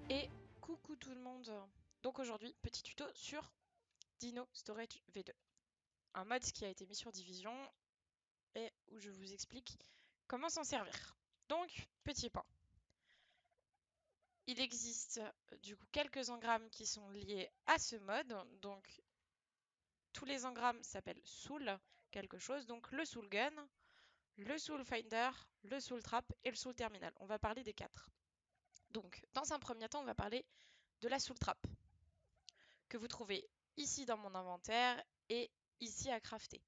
Et coucou tout le monde. Donc aujourd'hui, petit tuto sur Dino Storage V2. Un mode qui a été mis sur Division et où je vous explique comment s'en servir. Donc, petit point. Il existe du coup quelques engrammes qui sont liés à ce mode. Donc, tous les engrammes s'appellent Soul quelque chose. Donc, le Soul Gun, le Soul Finder, le Soul Trap et le Soul Terminal. On va parler des quatre. Donc, dans un premier temps, on va parler de la Soul Trap que vous trouvez ici dans mon inventaire et ici à crafter.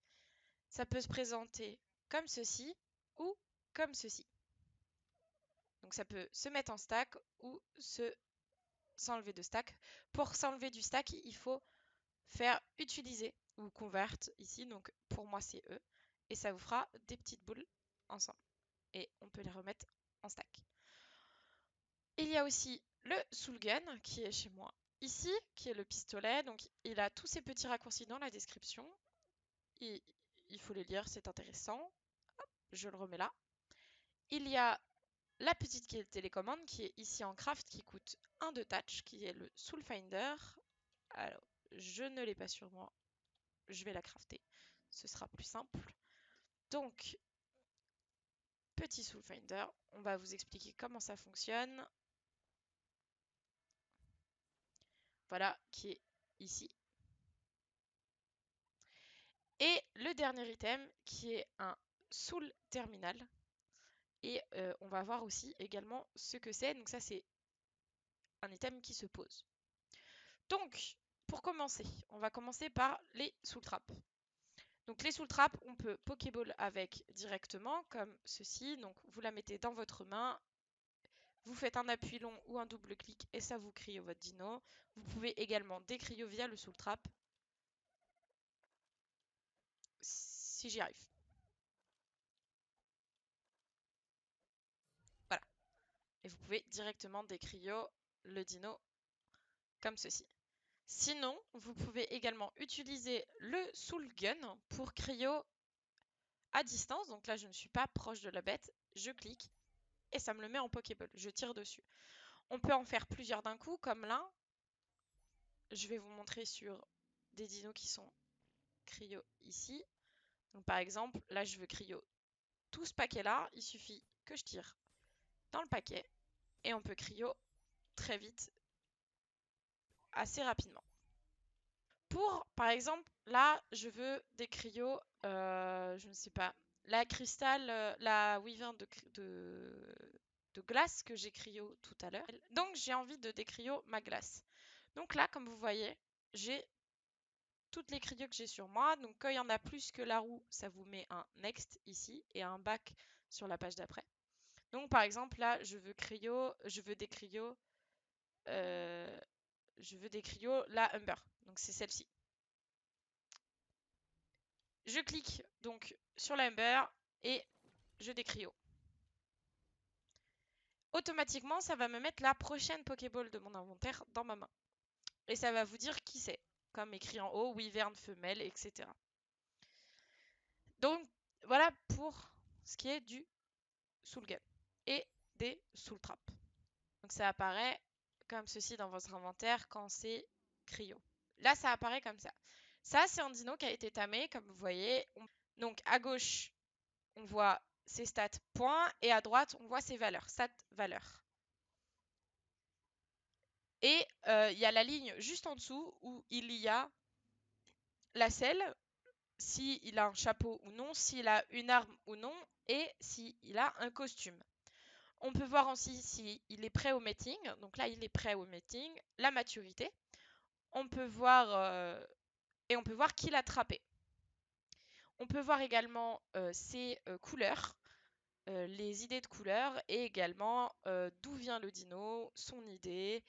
Ça peut se présenter comme ceci ou comme ceci. Donc ça peut se mettre en stack ou s'enlever de stack. Pour s'enlever du stack, il faut faire utiliser ou convert ici. Donc pour moi c'est E. Et ça vous fera des petites boules ensemble. Et on peut les remettre en stack. Il y a aussi le Soul Gun qui est chez moi ici, qui est le pistolet. Donc il a tous ces petits raccourcis dans la description. Il faut les lire, c'est intéressant. Hop, je le remets là. Il y a la petite télécommande qui est ici en craft qui coûte 1 de touch, qui est le Soul Finder. Alors, je ne l'ai pas sur moi. Je vais la crafter. Ce sera plus simple. Donc, petit Soul Finder. On va vous expliquer comment ça fonctionne. Voilà, qui est ici. Et le dernier item qui est un Soul Terminal. Et on va voir aussi également ce que c'est. Donc ça, c'est un item qui se pose. Donc, pour commencer, on va commencer par les soul traps. Donc les soul traps, on peut Pokéball avec directement, comme ceci. Donc vous la mettez dans votre main, vous faites un appui long ou un double clic et ça vous cryo votre dino. Vous pouvez également décrio via le soul trap, si j'y arrive. Voilà. Et vous pouvez directement décrio le dino comme ceci. Sinon, vous pouvez également utiliser le Soul Gun pour cryo à distance. Donc là, je ne suis pas proche de la bête. Je clique et ça me le met en Pokéball. Je tire dessus. On peut en faire plusieurs d'un coup, comme là. Je vais vous montrer sur des dinos qui sont cryo ici. Donc par exemple, là, je veux cryo tout ce paquet-là. Il suffit que je tire dans le paquet et on peut cryo très vite, assez rapidement. Pour, par exemple, là, je veux des cryos, je ne sais pas, la cristal, la Weaving de glace que j'ai cryo tout à l'heure. Donc, j'ai envie de décryo ma glace. Donc là, comme vous voyez, j'ai toutes les cryos que j'ai sur moi. Donc, quand il y en a plus que la roue, ça vous met un next ici et un back sur la page d'après. Donc, par exemple, là, je veux des cryos, la Humber. Donc, c'est celle-ci. Je clique donc sur la Humber et je décrio. Automatiquement, ça va me mettre la prochaine Pokéball de mon inventaire dans ma main. Et ça va vous dire qui c'est, comme écrit en haut, Wyvern femelle, etc. Donc voilà pour ce qui est du Soul Gun et des Soul Trap. Donc ça apparaît comme ceci dans votre inventaire quand c'est cryo. Là, ça apparaît comme ça. Ça, c'est un dino qui a été tamé, comme vous voyez. Donc à gauche, on voit ses stats points et à droite, on voit ses valeurs, stats valeurs. Et il y a la ligne juste en dessous où il y a la selle, s'il a un chapeau ou non, s'il a une arme ou non, et s'il a un costume. On peut voir aussi s'il est prêt au mating. Donc là, il est prêt au mating. La maturité. On peut voir et on peut voir qui l'a trappé. On peut voir également ses couleurs, les idées de couleurs et également d'où vient le dino, son idée,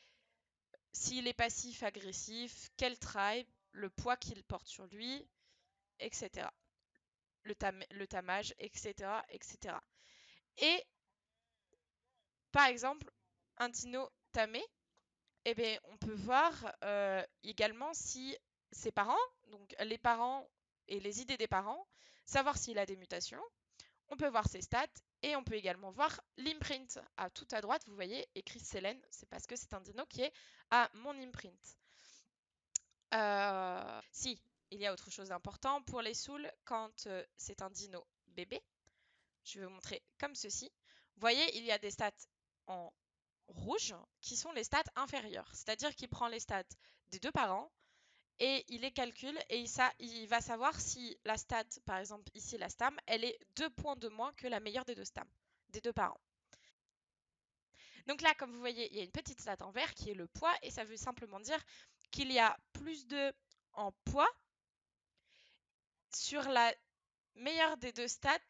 s'il est passif, agressif, quel tribe, le poids qu'il porte sur lui, etc. Le tamage, etc., etc. Et par exemple, un dino tamé, eh bien, on peut voir également si ses parents, donc les parents et les idées des parents, savoir s'il a des mutations. On peut voir ses stats Et on peut également voir l'imprint. Tout à droite, vous voyez écrit Selene, c'est parce que c'est un dino qui est à mon imprint. Si, il y a autre chose d'important pour les souls quand c'est un dino bébé. Je vais vous montrer comme ceci. Vous voyez, il y a des stats en rouge qui sont les stats inférieures, c'est-à-dire qu'il prend les stats des deux parents et il les calcule et il va savoir si la stat, par exemple ici la stam, elle est 2 points de moins que la meilleure des deux stams, des deux parents. Donc là, comme vous voyez, il y a une petite stat en vert qui est le poids et ça veut simplement dire qu'il y a plus de en poids sur la meilleure des deux stats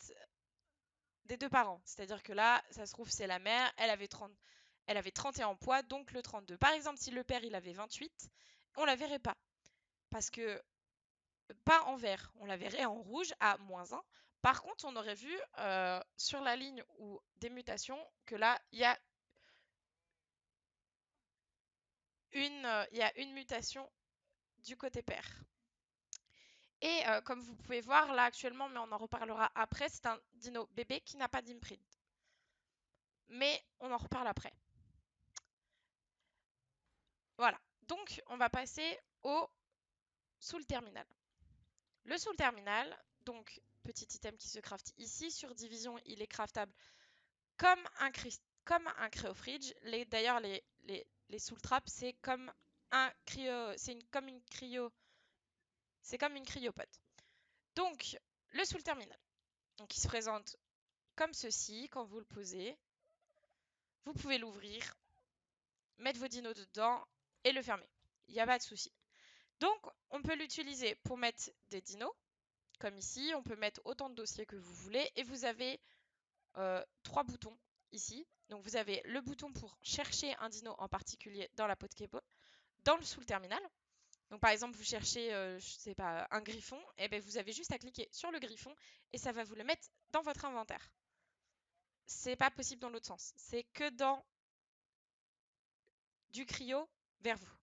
des deux parents. C'est-à-dire que là, ça se trouve, c'est la mère, elle avait 31 en poids, donc le 32. Par exemple, si le père, il avait 28, on la verrait pas. Parce que, pas en vert, on la verrait en rouge à -1. Par contre, on aurait vu sur la ligne ou des mutations que là, il y a une mutation du côté père. Et comme vous pouvez voir là actuellement, mais on en reparlera après, c'est un dino bébé qui n'a pas d'imprint. Mais on en reparle après. Voilà. Donc, on va passer au soul terminal. Le soul terminal, donc petit item qui se craft ici. Sur division, il est craftable comme un cryofridge. D'ailleurs, les soul traps, c'est comme un cryo, c'est comme une cryopode. Donc, le soul terminal, donc il se présente comme ceci quand vous le posez. Vous pouvez l'ouvrir, mettre vos dinos dedans et le fermer. Il n'y a pas de souci. Donc, on peut l'utiliser pour mettre des dinos, comme ici. On peut mettre autant de dossiers que vous voulez. Et vous avez 3 boutons ici. Donc, vous avez le bouton pour chercher un dino en particulier dans la Pokémon, dans le sous le terminal. Donc, par exemple, vous cherchez, je sais pas, un griffon. Et bien, vous avez juste à cliquer sur le griffon et ça va vous le mettre dans votre inventaire. C'est pas possible dans l'autre sens. C'est que dans du cryo vers vous.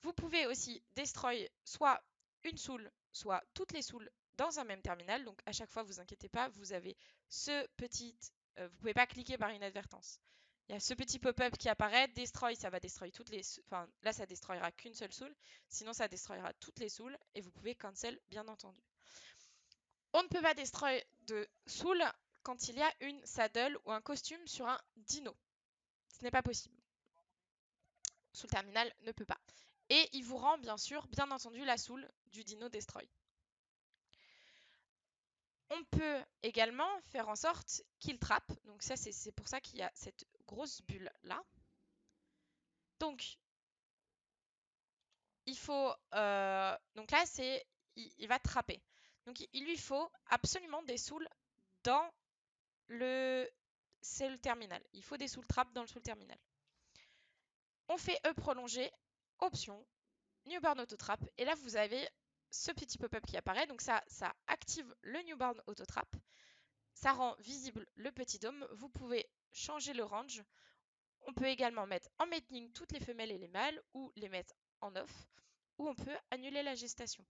Vous pouvez aussi destroy soit une soul, soit toutes les souls dans un même terminal. Donc à chaque fois, vous inquiétez pas, vous avez ce petit... vous pouvez pas cliquer par inadvertance. Il y a ce petit pop-up qui apparaît. Destroy, ça va destroy toutes les... Enfin, là, ça destroyera qu'une seule soul. Sinon, ça destroyera toutes les souls. Et vous pouvez cancel, bien entendu. On ne peut pas destroy de soul quand il y a une saddle ou un costume sur un dino. Ce n'est pas possible. Soul terminal ne peut pas. Et il vous rend bien sûr, bien entendu, la soul du dino destroy. On peut également faire en sorte qu'il trappe. Donc ça, c'est pour ça qu'il y a cette grosse bulle là. Donc il faut, donc là c'est, il va trapper. Donc il lui faut absolument des souls dans le soul terminal. Il faut des soul trap dans le soul terminal. On fait E prolongé, option, Newborn Auto Trap. Et là vous avez ce petit pop-up qui apparaît. Donc ça active le Newborn Auto Trap. Ça rend visible le petit dôme. Vous pouvez changer le range. On peut également mettre en mating toutes les femelles et les mâles ou les mettre en off. Ou on peut annuler la gestation.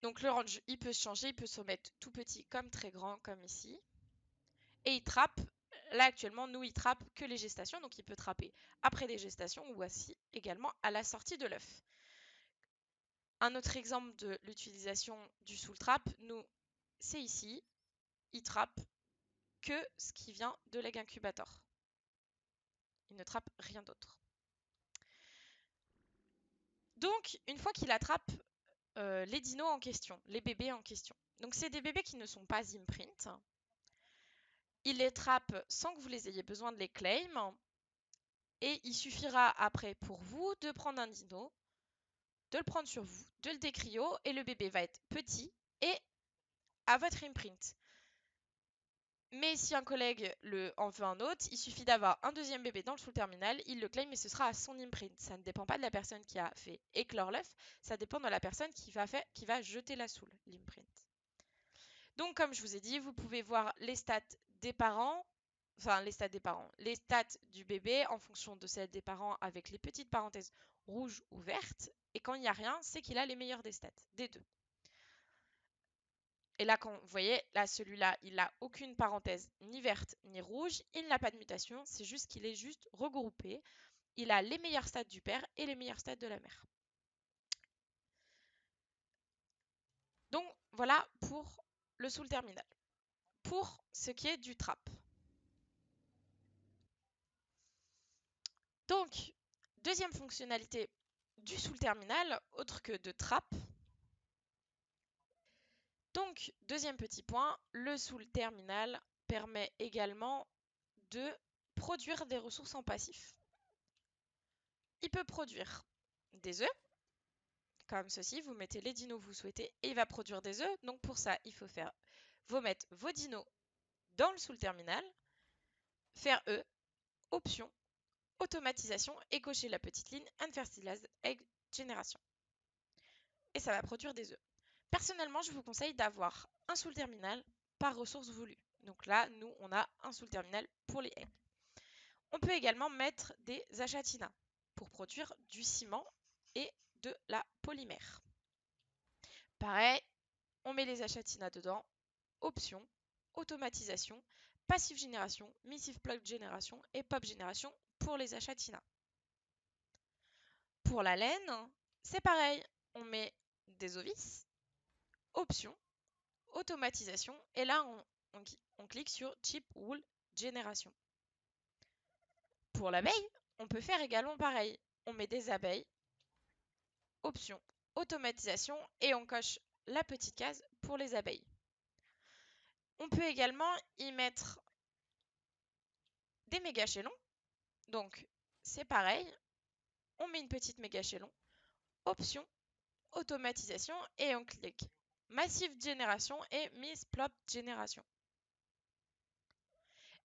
Donc le range, il peut se changer. Il peut se mettre tout petit comme très grand comme ici. Et il trappe. Là actuellement, nous, il trappe que les gestations. Donc il peut trapper après les gestations ou aussi également à la sortie de l'œuf. Un autre exemple de l'utilisation du soul trap, nous, c'est ici. Il trappe que ce qui vient de l'egg incubator. Il ne trappe rien d'autre. Donc, une fois qu'il attrape les dinos en question, les bébés en question, donc c'est des bébés qui ne sont pas imprint, il les trappe sans que vous les ayez besoin de les claim, et il suffira après pour vous de prendre un dino, de le prendre sur vous, de le décryo, et le bébé va être petit et à votre imprint. Mais si un collègue en veut un autre, il suffit d'avoir un deuxième bébé dans le full terminal, il le claim et ce sera à son imprint. Ça ne dépend pas de la personne qui a fait éclore l'œuf, ça dépend de la personne qui va jeter la soul, l'imprint. Donc comme je vous ai dit, vous pouvez voir les stats des parents, enfin les stats des parents, les stats du bébé en fonction de celles des parents avec les petites parenthèses rouges ou vertes. Et quand il n'y a rien, c'est qu'il a les meilleures des stats, des deux. Et là, quand vous voyez, là, celui-là, il n'a aucune parenthèse ni verte ni rouge. Il n'a pas de mutation, c'est juste qu'il est juste regroupé. Il a les meilleurs stades du père et les meilleurs stades de la mère. Donc, voilà pour le Soul terminal. Pour ce qui est du trap. Donc, deuxième fonctionnalité du Soul terminal, autre que de trap. Donc, deuxième petit point, le Soul terminal permet également de produire des ressources en passif. Il peut produire des œufs, comme ceci, vous mettez les dinos que vous souhaitez et il va produire des œufs. Donc pour ça, il faut mettre vos dinos dans le Soul terminal, faire œufs, option, automatisation et cocher la petite ligne Unfertilized Egg Generation. Et ça va produire des œufs. Personnellement, je vous conseille d'avoir un Soul terminal par ressource voulue. Donc là, nous, on a un Soul terminal pour les eggs. On peut également mettre des achatina pour produire du ciment et de la polymère. Pareil, on met les achatina dedans, option, automatisation, passive génération, missive plug génération et pop génération pour les achatina. Pour la laine, c'est pareil, on met des ovis, option, automatisation et là on clique sur chip wool génération. Pour l'abeille, on peut faire également pareil, on met des abeilles, option, automatisation et on coche la petite case pour les abeilles. On peut également y mettre des méga chélons. Donc, c'est pareil. On met une petite méga chélon. Option, automatisation et on clique Massive Génération et Miss Plop Génération.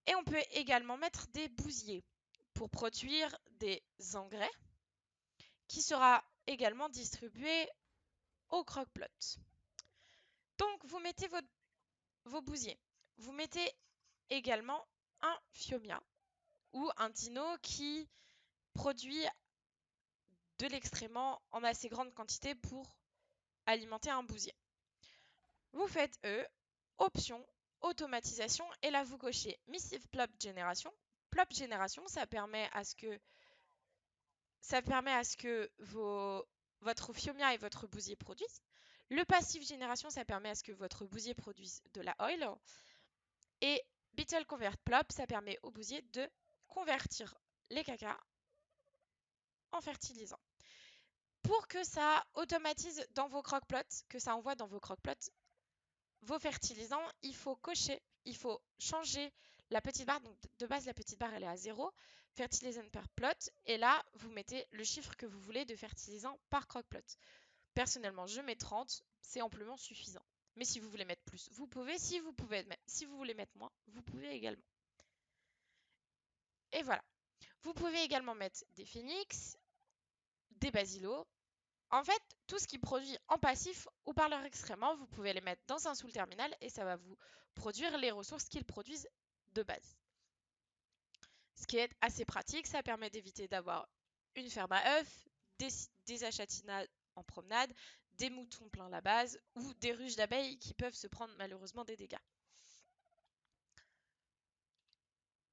Et on peut également mettre des bousiers pour produire des engrais qui sera également distribué au croque-plot. Donc, vous mettez vos bousiers. Vous mettez également un Phiomia ou un dino qui produit de l'excrément en assez grande quantité pour alimenter un bousier. Vous faites E, option, automatisation et là vous cochez Missive Plop Génération. Plop Génération, ça permet à ce que votre Phiomia et votre bousier produisent. Le Passive Génération, ça permet à ce que votre bousier produise de la oil. Et Beetle Convert Plop, ça permet au bousier de convertir les cacas en fertilisant. Pour que ça automatise dans vos croque-plots, que ça envoie dans vos croque-plots vos fertilisants, il faut changer la petite barre. Donc de base, la petite barre, elle est à 0. Fertilisant per plot. Et là, vous mettez le chiffre que vous voulez de fertilisant par croque-plot. Personnellement, je mets 30. C'est amplement suffisant. Mais si vous voulez mettre plus, vous pouvez. Si vous voulez mettre moins, vous pouvez également. Et voilà. Vous pouvez également mettre des phénix, des basilos. En fait, tout ce qui produit en passif ou par leur excrément, vous pouvez les mettre dans un Soul terminal et ça va vous produire les ressources qu'ils produisent de base. Ce qui est assez pratique, ça permet d'éviter d'avoir une ferme à œufs, des achatinas en promenade, des moutons plein la base ou des ruches d'abeilles qui peuvent se prendre malheureusement des dégâts.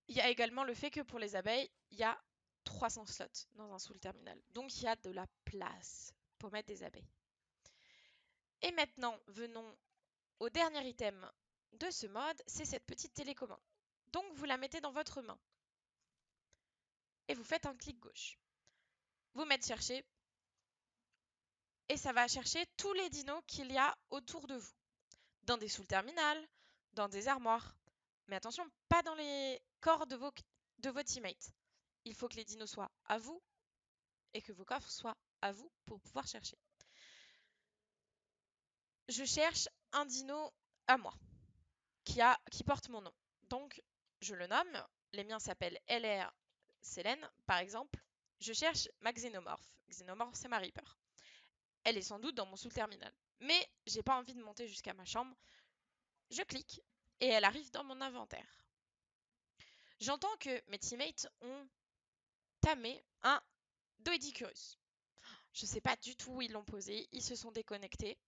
Il y a également le fait que pour les abeilles, il y a 300 slots dans un Soul terminal. Donc il y a de la place pour mettre des abeilles. Et maintenant, venons au dernier item de ce mode, c'est cette petite télécommande. Donc vous la mettez dans votre main et vous faites un clic gauche. Vous mettez chercher et ça va chercher tous les dinos qu'il y a autour de vous. Dans des Soul terminal, dans des armoires. Mais attention, pas dans les corps de vos teammates. Il faut que les dinos soient à vous et que vos coffres soient à vous pour pouvoir chercher. Je cherche un dino à moi qui porte mon nom. Donc, je le nomme. Les miens s'appellent LR Selene, par exemple. Je cherche ma Xénomorphe. Xénomorphe, c'est ma Reaper. Elle est sans doute dans mon Soul terminal. Mais j'ai pas envie de monter jusqu'à ma chambre. Je clique et elle arrive dans mon inventaire. J'entends que mes teammates ont tamé un Doedicurus. Je sais pas du tout où ils l'ont posé. Ils se sont déconnectés.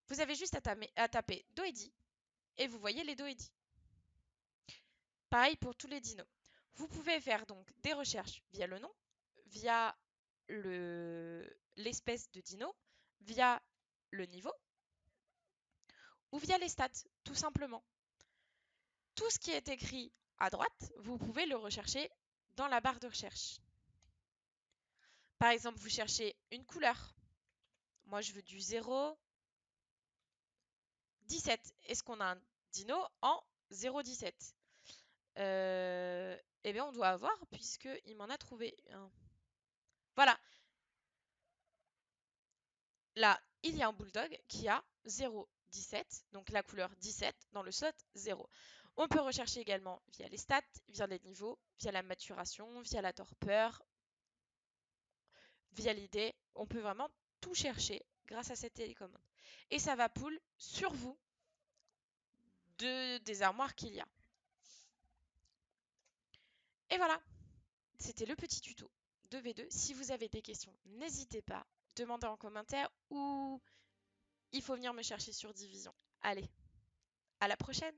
Vous avez juste à taper Doedi et vous voyez les Doedi. Pareil pour tous les dinos. Vous pouvez faire donc des recherches via le nom, via l'espèce de dino, via le niveau ou via les stats, tout simplement. Tout ce qui est écrit à droite, vous pouvez le rechercher dans la barre de recherche. Par exemple, vous cherchez une couleur. Moi, je veux du 0, 17. Est-ce qu'on a un dino en 0,17? Eh bien, on doit avoir, puisqu'il m'en a trouvé un. Voilà. Là, il y a un bulldog qui a 0,17, donc la couleur 17 dans le slot 0. On peut rechercher également via les stats, via les niveaux, via la maturation, via la torpeur, via l'idée. On peut vraiment tout chercher grâce à cette télécommande. Et ça va pull sur vous des armoires qu'il y a. Et voilà, c'était le petit tuto de V2. Si vous avez des questions, n'hésitez pas, demandez en commentaire ou il faut venir me chercher sur Division. Allez, à la prochaine!